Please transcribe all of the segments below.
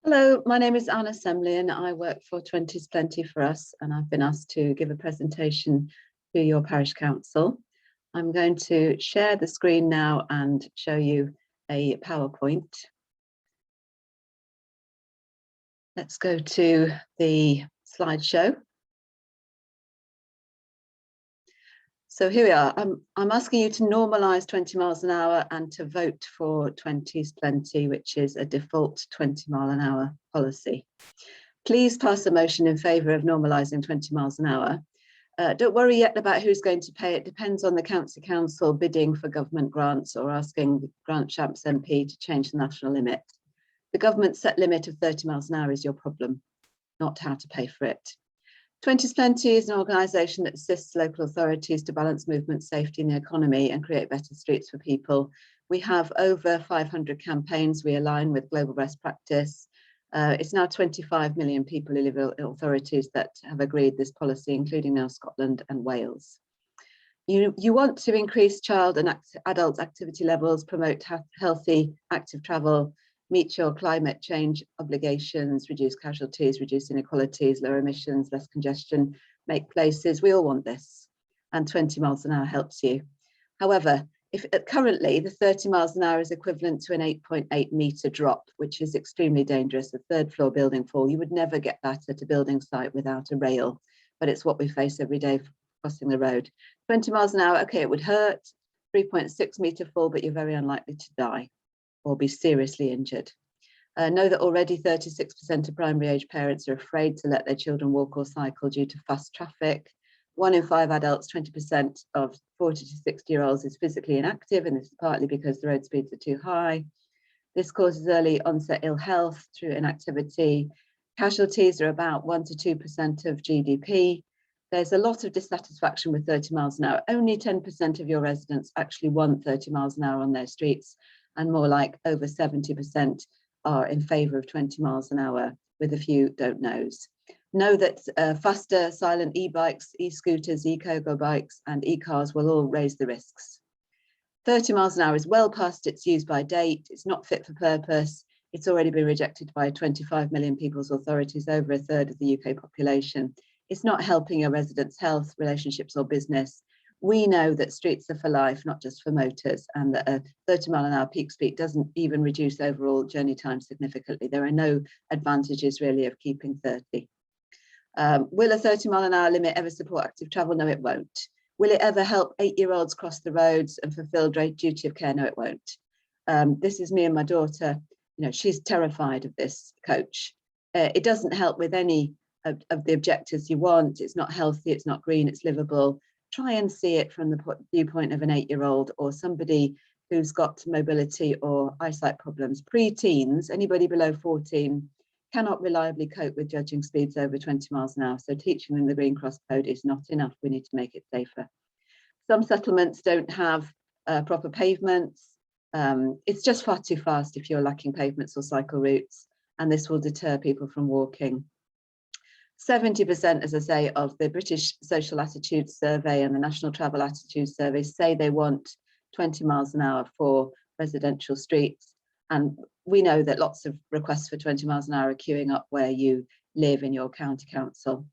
Hello, my name is Anna Semley and I work for 20's Plenty for Us, and I've been asked to give a presentation to your parish council. I'm going to share the screen now and show you a PowerPoint. Let's go to the slideshow. So here we are. I'm asking you to normalise 20 miles an hour and to vote for 20's Plenty, which is a default 20 mile an hour policy. Please pass a motion in favour of normalising 20 miles an hour. Don't worry yet about who's going to pay. It depends on the county council bidding for government grants or asking the Grant Shapps MP to change the national limit. The government set limit of 30 miles an hour is your problem, not how to pay for it. 20's Plenty is an organisation that assists local authorities to balance movement, safety and the economy and create better streets for people. We have over 500 campaigns. We align with global best practice. It's now 25 million people who live in authorities that have agreed this policy, including now Scotland and Wales. You want to increase child and adult activity levels, promote healthy, active travel, meet your climate change obligations, reduce casualties, reduce inequalities, lower emissions, less congestion, make places. We all want this, and 20 miles an hour helps you. However, if currently the 30 miles an hour is equivalent to an 8.8 metre drop, which is extremely dangerous, a third floor building fall, you would never get that at a building site without a rail, but it's what we face every day crossing the road. 20 miles an hour, okay, it would hurt, 3.6 metre fall, but you're very unlikely to die or be seriously injured. Know that already 36% of primary age parents are afraid to let their children walk or cycle due to fast traffic. 1 in 5 adults, 20% of 40 to 60-year-olds is physically inactive, and this is partly because the road speeds are too high. This causes early onset ill health through inactivity. Casualties are about 1 to 2% of GDP. There's a lot of dissatisfaction with 30 miles an hour. Only 10% of your residents actually want 30 miles an hour on their streets, and more like over 70% are in favour of 20 miles an hour, with a few don't knows. Know that faster silent e-bikes, e-scooters, e-cargo bikes and e-cars will all raise the risks. 30 miles an hour is well past its use by date. It's not fit for purpose. It's already been rejected by 25 million people's authorities, over a third of the UK population. It's not helping your residents' health, relationships or business. We know that streets are for life, not just for motors, and that a 30 mile an hour peak speed doesn't even reduce overall journey time significantly. There are no advantages really of keeping 30. Will a 30 mile an hour limit ever support active travel? No, it won't. Will it ever help 8-year-olds cross the roads and fulfill duty of care? No, it won't. This is me and my daughter. You know, she's terrified of this coach. It doesn't help with any of the objectives you want. It's not healthy, it's not green, it's livable. Try and see it from the viewpoint of an 8-year-old or somebody who's got mobility or eyesight problems. Pre-teens, anybody below 14, cannot reliably cope with judging speeds over 20 miles an hour. So teaching them the Green Cross code is not enough. We need to make it safer. Some settlements don't have proper pavements. It's just far too fast if you're lacking pavements or cycle routes, and this will deter people from walking. 70%, as I say, of the British Social Attitudes Survey and the National Travel Attitudes Survey say they want 20 miles an hour for residential streets. And we know that lots of requests for 20 miles an hour are queuing up where you live in your county council.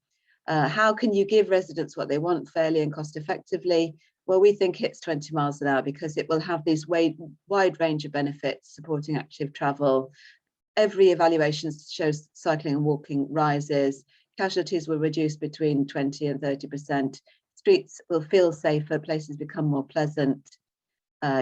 How can you give residents what they want fairly and cost effectively? Well, we think it's 20 miles an hour because it will have these wide range of benefits, supporting active travel. Every evaluation shows cycling and walking rises. Casualties will reduce between 20 and 30%. Streets will feel safer, places become more pleasant.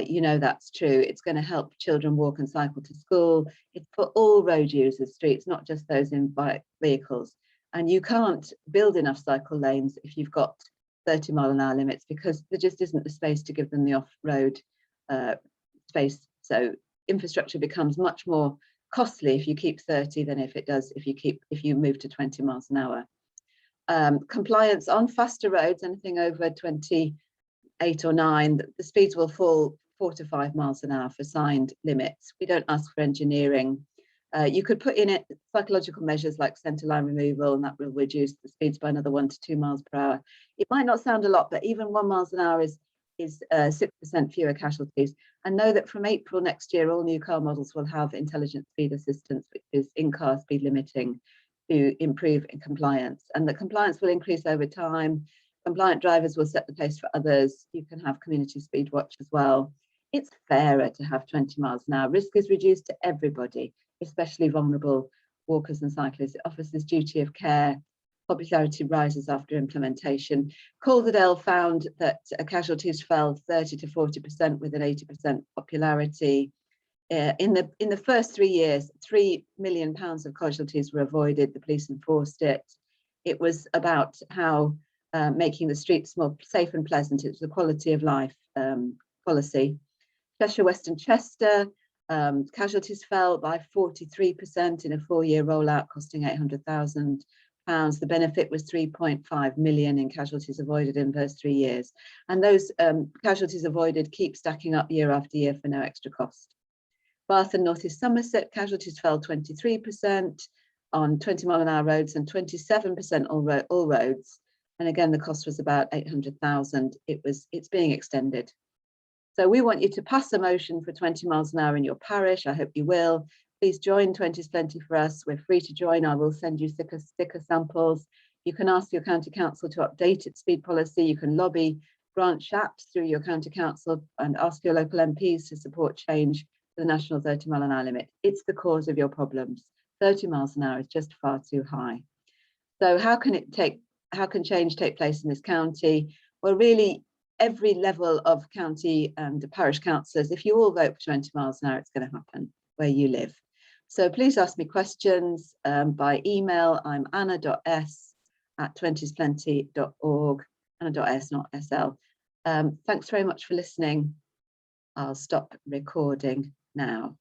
You know that's true. It's going to help children walk and cycle to school. It's for all road users, streets, not just those in vehicles. And you can't build enough cycle lanes if you've got 30 mile an hour limits, because there just isn't the space to give them the off-road space. So infrastructure becomes much more costly if you keep 30 than if it does if you move to 20 miles an hour. Compliance on faster roads, anything over 28 or 9, the speeds will fall 4 to 5 miles an hour for signed limits. We don't ask for engineering. You could put in it psychological measures like centre line removal, and that will reduce the speeds by another 1 to 2 miles per hour. It might not sound a lot, but even 1 mile an hour is is 6% fewer casualties. And know that from April next year, all new car models will have intelligent speed assistance, which is in-car speed limiting, to improve in compliance. And the compliance will increase over time. Compliant drivers will set the pace for others. You can have community speed watch as well. It's fairer to have 20 miles an hour. Risk is reduced to everybody, especially vulnerable walkers and cyclists. It offers this duty of care. Popularity rises after implementation. Calderdale found that casualties fell 30 to 40% with an 80% popularity. In the first 3 years, £3 million of casualties were avoided. The police enforced it. It was about how making the streets more safe and pleasant. It was a quality of life policy. Cheshire West and Chester, casualties fell by 43% in a 4-year rollout, costing £800,000. The benefit was 3.5 million in casualties avoided in those 3 years. And those casualties avoided keep stacking up year after year for no extra cost. Bath and North East Somerset, casualties fell 23% on 20-mile-an-hour roads and 27% all roads. And again, the cost was about 800,000. It's being extended. So we want you to pass a motion for 20 miles an hour in your parish. I hope you will. Please join 20's Plenty for Us. We're free to join. I will send you sticker samples. You can ask your county council to update its speed policy. You can lobby Grant Shapps through your county council and ask your local MPs to support change to the national 30-mile-an-hour limit. It's the cause of your problems. 30 miles an hour is just far too high. So how can change take place in this county? Well, really, every level of county and parish councillors, if you all vote for 20 miles an hour, it's going to happen where you live. So please ask me questions by email. I'm anna.s@20splenty.org, anna.s, not SL. Thanks very much for listening. I'll stop recording now.